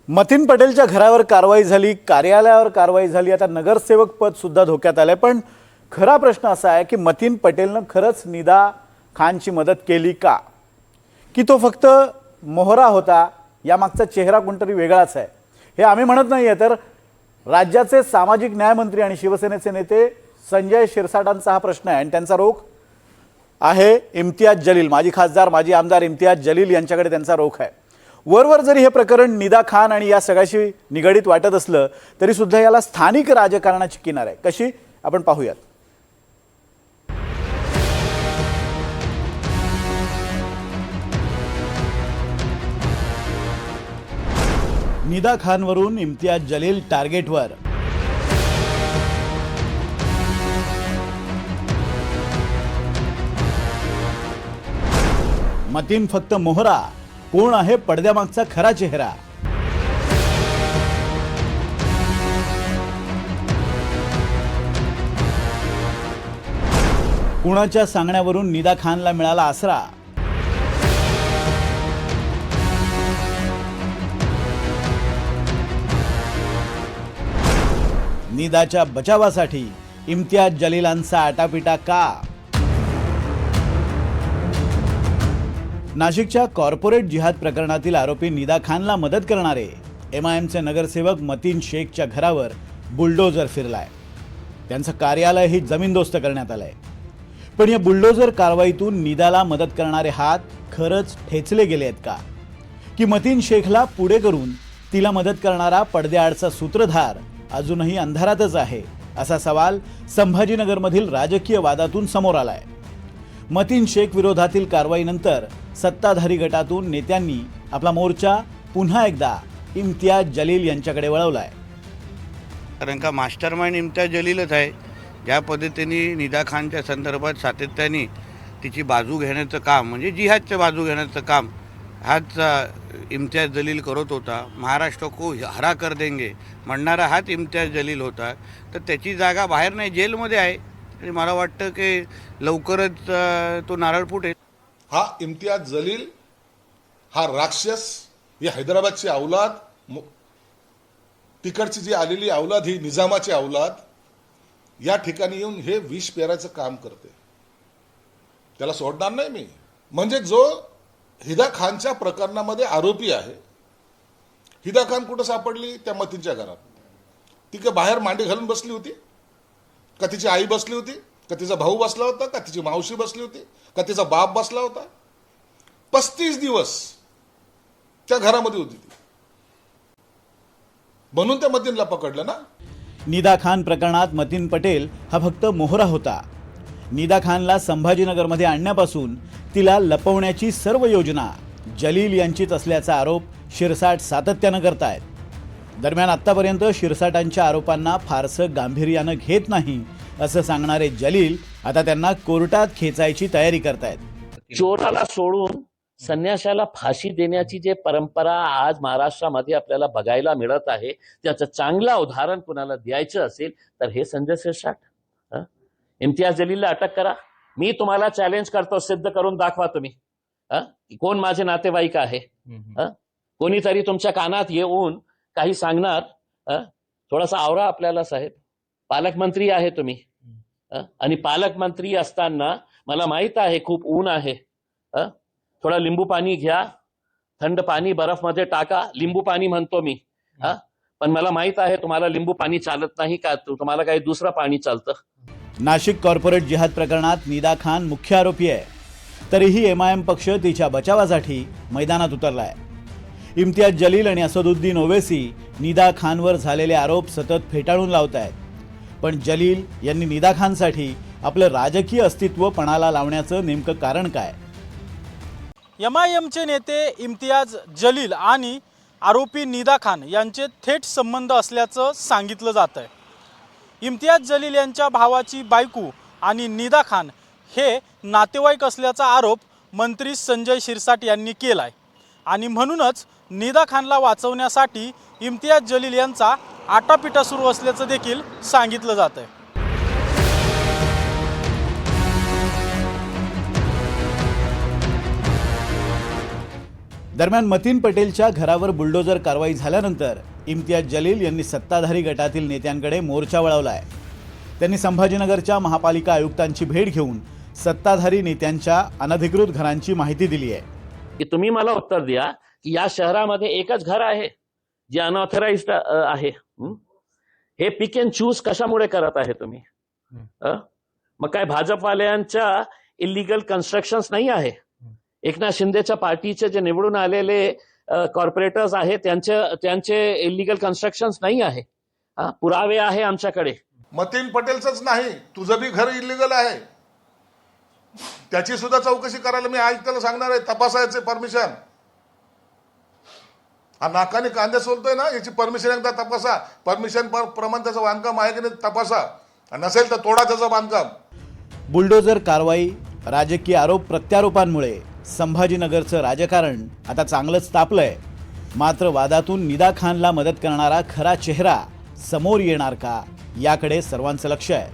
मतीन पटेलच्या घरावर कारवाई झाली, कार्यालयावर कारवाई झाली, आता नगरसेवक पद सुद्धा धोक्यात आलंय। पण खरा प्रश्न असा आहे की मतीन पटेलनं खरंच निदा खानची मदत केली का, की तो फक्त मोहरा होता? यामागचा चेहरा कोणतरी वेगळाच आहे। हे आम्ही म्हणत नाहीये, तर राज्याचे सामाजिक न्याय मंत्री आणि शिवसेनेचे नेते संजय शिरसाटांचा हा प्रश्न आहे आणि त्यांचा रोख आहे इम्तियाज जलील, माजी खासदार माजी आमदार इम्तियाज जलील यांच्याकडे त्यांचा रोख आहे। वरवर जरी हे प्रकरण निदा खान आणि या सगळ्याशी निगडीत वाटत असलं तरी सुद्धा याला स्थानिक राजकारणाची किनार आहे। कशी आपण पाहूयात। निदा खानवरून इम्तियाज जलील टार्गेटवर। मतीन फक्त मोहरा, कोण आहे पडद्यामागचा खरा चेहरा? कुणाच्या सांगण्यावरून निदा खानला मिळाला आसरा? निदाच्या बचावासाठी इम्तियाज जलीलांचा आटापिटा का? नाशिकच्या कॉर्पोरेट जिहाद प्रकरणातील आरोपी निदा खानला मदत करणारे MIMचे नगरसेवक मतीन शेखच्या घरावर बुलडोजर फिरलाय। त्यांचं कार्यालयही जमीनदोस्त करण्यात आलंय। पण या बुलडोजर कारवाईतून निदाला मदत करणारे हात खरंच ठेचले गेले आहेत का, की मतीन शेखला पुढे करून तिला मदत करणारा पडद्याआडचा सूत्रधार अजूनही अंधारातच आहे, असा सवाल संभाजीनगरमधील राजकीय वादातून समोर आलाय। मतीन शेख विरोधातील कारवाईनंतर सत्ताधारी गटातून नेत्यांनी आपला मोर्चा पुन्हा एकदा इम्तियाज जलील यांच्याकडे वळवलाय। कारण का मास्टरमाइंड इम्तियाज जलीलच आहे। ज्या पद्धतीने निदा खानच्या संदर्भात सातत्याने तिची बाजू घेण्याचं काम, म्हणजे जिहादचं बाजू घेण्याचं काम हाच इम्तियाज जलील करत होता। महाराष्ट्र को हरा कर देंगे म्हणणारा हाच इम्तियाज जलील होता। तर त्याची जागा बाहेर नाही, जेलमध्ये आहे आणि मला वाटतं की लवकरच तो नारळ फुटेल। हा इम्तियाज जलील हा राक्षस, ही हैदराबादची औलाद, तिकडची जी आलेली औलाद ही निजामाची औलाद, या ठिकाणी येऊन हे विष पेरायचं काम करते। त्याला सोडणार नाही मी। म्हणजे जो हिदा खानच्या प्रकरणामध्ये आरोपी आहे, हिदा खान कुठं सापडली? त्या मतींच्या घरात। ती का बाहेर मांडी घालून बसली होती? का तिची आई बसली होती? का तिचा भाऊ बसला होता? का तिची मावशी बसली होती? का तिचा बाप बसला होता? 35 दिवस त्या घरामध्ये होती ती, म्हणून त्या मतीनला पकडलं ना। निदा खान प्रकरणात मतीन पटेल हा फक्त मोहरा होता। निदा खानला संभाजीनगरमध्ये आणण्यापासून तिला लपवण्याची सर्व योजना जलील यांचीच असल्याचा आरोप शिरसाट सातत्यानं करतायत। दरम्यान आतापर्यंत शिरसाटांच्या आरोपांना फारसं गांभीर्यानं घेत नाही असं सांगणारे जलील आता त्यांना कोर्टात खेचायची तयारी करतायत। चोराला सोडून संन्याशाला फाशी देण्याची जे परंपरा आज महाराष्ट्रामध्ये आपल्याला बघायला मिळत आहे, त्याचं चांगलं उदाहरण कुणाला द्यायचं असेल तर हे संजय शिरसाट। इम्तियाज जलीलला अटक करा, मी तुम्हाला चॅलेंज करतो, सिद्ध करून दाखवा तुम्ही कोण माझे नातेवाईक आहे। कोणीतरी तुमच्या कानात येऊन काही सांगणार, थोडासा आवरा आपल्याला साहेब। पालकमंत्री आहे तुम्ही, आणि पालकमंत्री असताना मला माहित आहे खूप ऊन आहे। थोडा लिंबू पाणी घ्या, थंड पाणी बर्फ मध्ये टाका, लिंबू पाणी म्हणतो मी। पण मला माहित आहे तुम्हाला लिंबू पाणी चालत नाही, का तुम्हाला काही दुसरं पाणी चालतं। नाशिक कॉर्पोरेट जिहाद प्रकरणात निदा खान मुख्य आरोपी आहे, तरीही MIM पक्ष तिच्या बचावासाठी मैदानात उतरलाय। इम्तियाज जलील आणि असदुद्दीन ओवैसी निदा खानवर झालेले आरोप सतत फेटाळून लावत आहेत। पण जलील यांनी निदा खानसाठी आपलं राजकीय अस्तित्व पणाला लावण्याचं नेमकं कारण काय? MIMचे नेते इम्तियाज जलील आणि आरोपी निदा खान यांचे थेट संबंध असल्याचं सांगितलं जात आहे। इम्तियाज जलील यांच्या भावाची बायको आणि निदा खान हे नातेवाईक असल्याचा आरोप मंत्री संजय शिरसाट यांनी केलाय आणि म्हणूनच निदा खानला वाचवण्यासाठी इम्तियाज जलील यांचा आटापिटा सुरू असल्याचं देखील सांगितलं जात आहे। दरम्यान मतीन पटेलच्या घरावर बुलडोजर कारवाई झाल्यानंतर इम्तियाज जलील यांनी सत्ताधारी गटातील नेत्यांकडे मोर्चा वळवलाय. त्यांनी संभाजीनगरच्या महापालिका आयुक्तांची भेट घेऊन सत्ताधारी नेत्यांच्या अनधिकृत घरांची माहिती दिली आहे. की तुम्ही मला उत्तर द्या की या शहरामध्ये एकच घर आहे जे अनऑथराइज्ड आहे. हे पिक अँड चूज कशामुळे करत आहे तुम्ही? मग काय भाजपवाल्यांच्या इलिगल कन्स्ट्रक्शन्स नाही आहे? एकनाथ शिंदेच्या पार्टीचे जे निवडून आलेले कॉर्पोरेटर्स आहेत त्यांचे इलिगल कन्स्ट्रक्शन्स नाही आहे? पुरावे आहे आमच्याकडे. मतीन पटेलचंच नाही, तुझं बी घर इलिगल आहे, त्याची सुद्धा चौकशी करायला मी आयुक्ताला सांगणार आहे. तपासायचे परमिशन, हा नाकाने कांदे सोलतोय ना, याची परमिशन एकदा तपासा. परमिशन प्रमाण त्याचं बांधकाम आहे की नाही तपासा, नसेल तर तोडा त्याचं बांधकाम. बुलडोजर कारवाई, राजकीय आरोप प्रत्यारोपांमुळे संभाजीनगरचं राजकारण आता चांगलंच तापलंय. मात्र वादातून निदा खानला मदत करणारा खरा चेहरा समोर येणार का, याकडे सर्वांचं लक्ष आहे.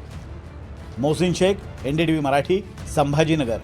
मोहसिन शेख, NDTV मराठी, संभाजीनगर.